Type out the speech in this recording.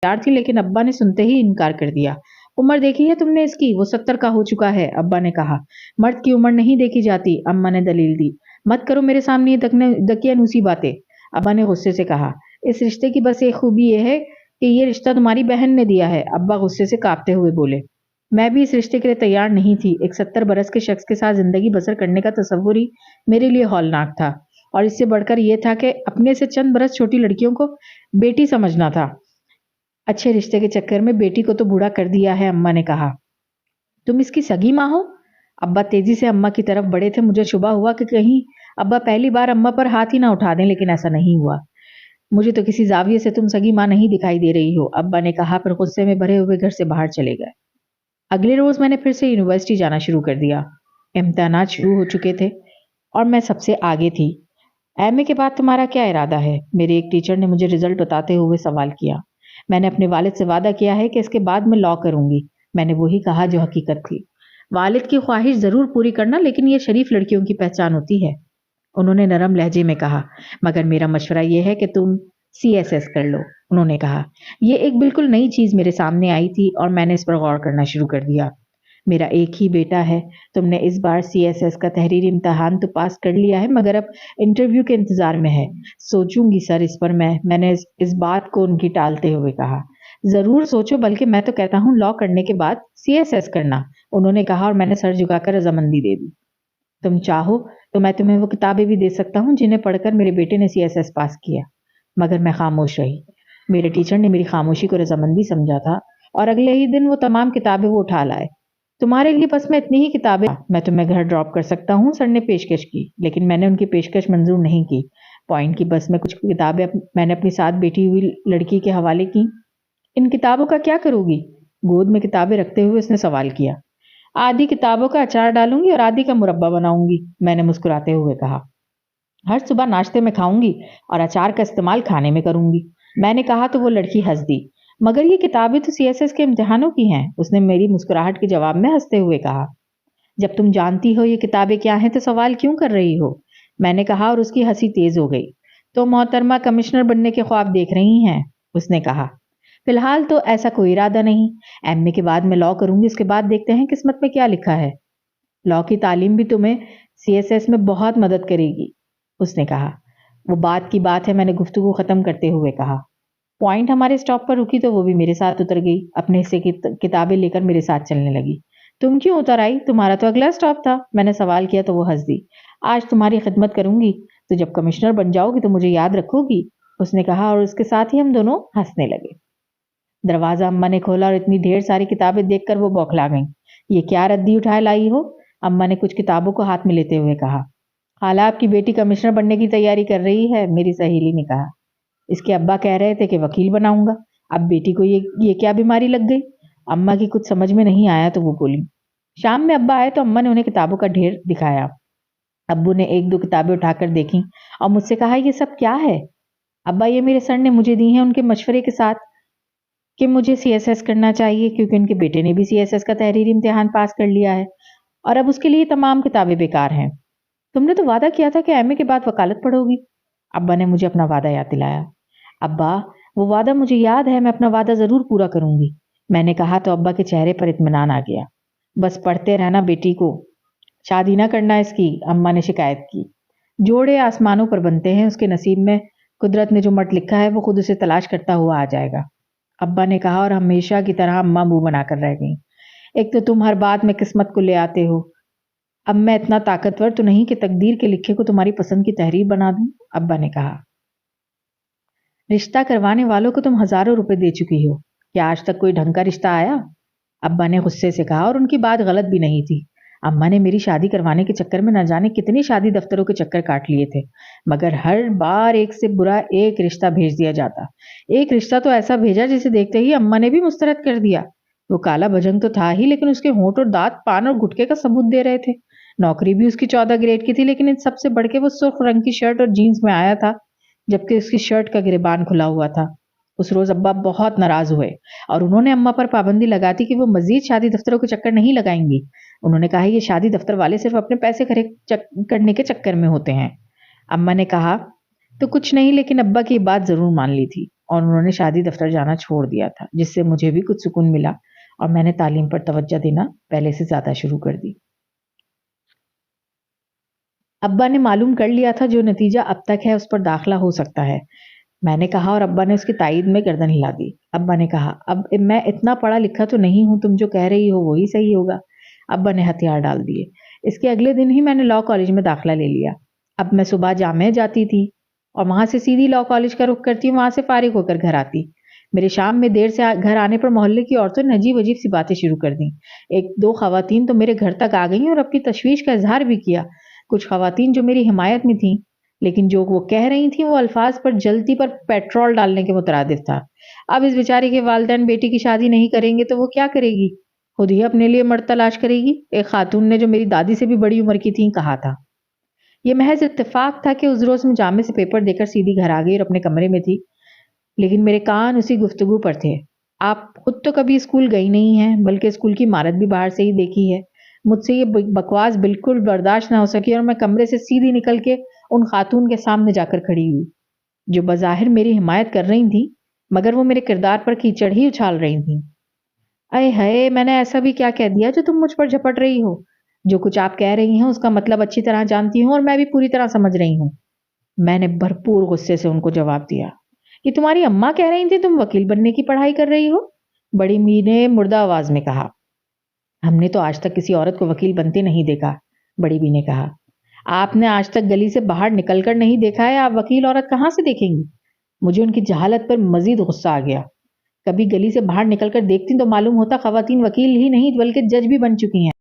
तैयार थी, लेकिन अब्बा ने सुनते ही इनकार कर दिया। उम्र देखी है तुमने इसकी? वो 70 का हो चुका है, अब्बा ने कहा। मर्द की उम्र नहीं देखी जाती, अम्मा ने दलील दी। मत करो मेरे सामने ये दकियानूसी बातें, अब्बा ने गुस्से से कहा। इस रिश्ते की बस एक खूबी ये है कि ये रिश्ता तुम्हारी बहन ने दिया है, अब्बा गुस्से से कांपते हुए बोले। मैं भी इस रिश्ते के लिए तैयार नहीं थी। एक 70 बरस के शख्स के साथ जिंदगी बसर करने का तस्वुर ही मेरे लिए हौलनाक था, और इससे बढ़कर यह था कि अपने से चंद बरस छोटी लड़कियों को बेटी समझना था। अच्छे रिश्ते के चक्कर में बेटी को तो बूढ़ा कर दिया है, अम्मा ने कहा। तुम इसकी सगी माँ हो? अब्बा तेजी से अम्मा की तरफ बढ़े थे। मुझे शुबा हुआ कि कहीं अब्बा पहली बार अम्मा पर हाथ ही ना उठा दें, लेकिन ऐसा नहीं हुआ। मुझे तो किसी जाविये से तुम सगी माँ नहीं दिखाई दे रही हो, अब्बा ने कहा, पर गुस्से में भरे हुए घर से बाहर चले गए। अगले रोज मैंने फिर से यूनिवर्सिटी जाना शुरू कर दिया। इम्तिहानात शुरू हो चुके थे और मैं सबसे आगे थी। एमए के बाद तुम्हारा क्या इरादा है? मेरे एक टीचर ने मुझे रिजल्ट बताते हुए सवाल किया। मैंने अपने वालिद से वादा किया है कि इसके बाद मैं लॉ करूंगी, मैंने वही कहा जो हकीकत थी। वालिद की ख्वाहिश जरूर पूरी करना, लेकिन ये शरीफ लड़कियों की पहचान होती है, उन्होंने नरम लहजे में कहा। मगर मेरा मशवरा यह है कि तुम सीएसएस कर लो, उन्होंने कहा। ये एक बिल्कुल नई चीज मेरे सामने आई थी और मैंने इस पर गौर करना शुरू कर दिया। मेरा एक ही बेटा है। तुमने इस बार सीएसएस का तहरीरी इम्तिहान तो पास कर लिया है, मगर अब इंटरव्यू के इंतजार में है। सोचूंगी सर इस पर। मैंने इस बात को उनकी टालते हुए कहा। जरूर सोचो, बल्कि मैं तो कहता हूँ लॉ करने के बाद सीएसएस करना, उन्होंने कहा, और मैंने सर झुकाकर रजामंदी दे दी। तुम चाहो तो मैं तुम्हें वो किताबें भी दे सकता हूँ जिन्हें पढ़कर मेरे बेटे ने सीएसएस पास किया। मगर मैं खामोश रही। मेरे टीचर ने मेरी खामोशी को रजामंदी समझा था, और अगले ही दिन वो तमाम किताबें वो उठा लाए। तुम्हारे लिए बस में इतनी ही किताबें, मैं तुम्हें घर ड्रॉप कर सकता हूँ, सर ने पेशकश की, लेकिन मैंने उनकी पेशकश मंजूर नहीं की। पॉइंट की बस में कुछ किताबें मैंने अपनी साथ बैठी हुई लड़की के हवाले की। इन किताबों का क्या करोगी? गोद में किताबें रखते हुए उसने सवाल किया। आधी किताबों का अचार डालूंगी और आधी का मुरब्बा बनाऊंगी, मैंने मुस्कुराते हुए कहा। हर सुबह नाश्ते में खाऊंगी और अचार का इस्तेमाल खाने में करूंगी, मैंने कहा तो वो लड़की हंस दी। मगर ये किताबें तो सीएसएस के इम्तिहानों की हैं, उसने मेरी मुस्कुराहट के जवाब में हंसते हुए कहा। जब तुम जानती हो ये किताबें क्या हैं तो सवाल क्यों कर रही हो, मैंने कहा, और उसकी हंसी तेज हो गई। तो मोहतरमा कमिश्नर बनने के ख्वाब देख रही हैं, उसने कहा। फिलहाल तो ऐसा कोई इरादा नहीं। एमए के बाद मैं लॉ करूंगी, उसके बाद देखते हैं किस्मत में क्या लिखा है। लॉ की तालीम भी तुम्हें सीएसएस में बहुत मदद करेगी, उसने कहा। वो बात की बात है, मैंने गुफ्तगू खत्म करते हुए कहा। पॉइंट हमारे स्टॉप पर रुकी तो वो भी मेरे साथ उतर गई, अपने हिस्से की किताबें लेकर मेरे साथ चलने लगी। तुम क्यों उतर आई? तुम्हारा तो अगला स्टॉप था, मैंने सवाल किया तो वो हंस दी। आज तुम्हारी खिदमत करूंगी, तो जब कमिश्नर बन जाओगी तो मुझे याद रखोगी, उसने कहा, और उसके साथ ही हम दोनों हंसने लगे। दरवाजा अम्मा ने खोला और इतनी ढेर सारी किताबें देखकर वो बौखला गईं। ये क्या रद्दी उठाए लाई हो? अम्मा ने कुछ किताबों को हाथ में लेते हुए कहा। खाला, आपकी बेटी कमिश्नर बनने की तैयारी कर रही है, मेरी सहेली ने कहा। इसके अब्बा कह रहे थे कि वकील बनाऊंगा। अब बेटी को ये क्या बीमारी लग गई? अम्मा की कुछ समझ में नहीं आया तो वो बोली। शाम में अब्बा आए तो अम्मा ने उन्हें किताबों का ढेर दिखाया। अब्बू ने एक दो किताबें उठाकर देखी और मुझसे कहा, ये सब क्या है? अब्बा, ये मेरे सर ने मुझे दी हैं उनके मशवरे के साथ कि मुझे सीएसएस करना चाहिए, क्योंकि उनके बेटे ने भी सीएसएस का तहरीरी इम्तिहान पास कर लिया है और अब उसके लिए तमाम किताबें बेकार हैं। तुमने तो वादा किया था कि एमए के बाद वकालत पढ़ोगी, अब्बा ने मुझे अपना वादा याद दिलाया। अब्बा, वो वादा मुझे याद है, मैं अपना वादा जरूर पूरा करूंगी, मैंने कहा तो अब्बा के चेहरे पर इत्मीनान आ गया। बस पढ़ते रहना बेटी को, शादी ना करना इसकी, अम्मा ने शिकायत की। जोड़े आसमानों पर बनते हैं, उसके नसीब में कुदरत ने जो मर्द लिखा है वो खुद उसे तलाश करता हुआ आ जाएगा, अब्बा ने कहा, और हमेशा की तरह अम्मा मुंह बनाकर रह गई। एक तो तुम हर बात में किस्मत को ले आते हो, अब मैं इतना ताकतवर तो नहीं कि तकदीर के लिखे को तुम्हारी पसंद की तहरीर बना दूं, अब्बा ने कहा। रिश्ता करवाने वालों को तुम हजारों रुपए दे चुकी हो, क्या आज तक कोई ढंग का रिश्ता आया? अब्बा ने गुस्से से कहा, और उनकी बात गलत भी नहीं थी। अम्मा ने मेरी शादी करवाने के चक्कर में न जाने कितने शादी दफ्तरों के चक्कर काट लिए थे, मगर हर बार एक से बुरा एक रिश्ता भेज दिया जाता। एक रिश्ता तो ऐसा भेजा जिसे देखते ही अम्मा ने भी मुस्तरद कर दिया। वो काला भजंग तो था ही, लेकिन उसके होंठ और दांत पान और गुटके का सबूत दे रहे थे। नौकरी भी उसकी 14 ग्रेड की थी, लेकिन इन सबसे बढ़ के वो सुर्ख रंग की शर्ट और जीन्स में आया था, जबकि उसकी शर्ट का गिरेबान खुला हुआ था। उस रोज अब्बा बहुत नाराज हुए और उन्होंने अम्मा पर पाबंदी लगा दी कि वो मजीद शादी दफ्तरों के चक्कर नहीं लगाएंगी। उन्होंने कहा, ये शादी दफ्तर वाले सिर्फ अपने पैसे करने के चक्कर में होते हैं। अम्मा ने कहा तो कुछ नहीं, लेकिन अब्बा की बात जरूर मान ली थी। اور انہوں نے شادی دفتر جانا چھوڑ دیا تھا، جس سے مجھے بھی کچھ سکون ملا اور میں نے تعلیم پر توجہ دینا پہلے سے زیادہ شروع کر دی۔ ابا نے معلوم کر لیا تھا جو نتیجہ اب تک ہے اس پر داخلہ ہو سکتا ہے، میں نے کہا، اور ابا نے اس کی تائید میں گردن ہلا دی۔ ابا نے کہا، اب میں اتنا پڑھا لکھا تو نہیں ہوں، تم جو کہہ رہی ہو وہی صحیح ہوگا۔ ابا نے ہتھیار ڈال دیے۔ اس کے اگلے دن ہی میں نے لاء کالج میں داخلہ لے لیا۔ اب میں صبح جامعہ جاتی تھی اور وہاں سے سیدھی لاء کالج کا رخ کرتی، وہاں سے فارغ ہو کر گھر آتی۔ میرے شام میں دیر سے گھر آنے پر محلے کی عورتوں نے عجیب عجیب سی باتیں شروع کر دیں۔ ایک دو خواتین تو میرے گھر تک آ گئیں اور اپنی تشویش کا اظہار بھی کیا۔ کچھ خواتین جو میری حمایت میں تھیں، لیکن جو وہ کہہ رہی تھیں وہ الفاظ پر جلتی پر پیٹرول ڈالنے کے مترادف تھا۔ اب اس بیچارے کے والدین بیٹی کی شادی نہیں کریں گے تو وہ کیا کرے گی؟ خود ہی اپنے لیے مرد تلاش کرے گی، ایک خاتون نے جو میری دادی سے بھی بڑی عمر کی تھیں کہا تھا۔ یہ محض اتفاق تھا کہ اس روز میں جامع سے پیپر دے کر سیدھی گھر آ گئی اور اپنے کمرے میں تھی، لیکن میرے کان اسی گفتگو پر تھے۔ آپ خود تو کبھی اسکول گئی نہیں ہیں، بلکہ اسکول کی عمارت بھی باہر سے ہی دیکھی ہے۔ مجھ سے یہ بکواس بالکل برداشت نہ ہو سکی اور میں کمرے سے سیدھی نکل کے ان خاتون کے سامنے جا کر کھڑی ہوئی جو بظاہر میری حمایت کر رہی تھیں، مگر وہ میرے کردار پر کیچڑ ہی اچھال رہی تھیں۔ اے ہائے، میں نے ایسا بھی کیا کہہ دیا جو تم مجھ پر جھپٹ رہی ہو؟ جو کچھ آپ کہہ رہی ہیں اس کا مطلب اچھی طرح جانتی ہوں اور میں بھی پوری طرح سمجھ رہی ہوں۔ میں نے بھرپور غصے سے ان کو جواب دیا۔ یہ تمہاری اماں کہہ رہی تھی تم وکیل بننے کی پڑھائی کر رہی ہو؟ بڑی می نے مردہ آواز میں کہا۔ ہم نے تو آج تک کسی عورت کو وکیل بنتے نہیں دیکھا، بڑی بی نے کہا۔ آپ نے آج تک گلی سے باہر نکل کر نہیں دیکھا ہے، آپ وکیل عورت کہاں سے دیکھیں گی؟ مجھے ان کی جہالت پر مزید غصہ آ گیا۔ کبھی گلی سے باہر نکل کر دیکھتی تو معلوم ہوتا خواتین وکیل ہی نہیں بلکہ جج بھی بن چکی ہیں۔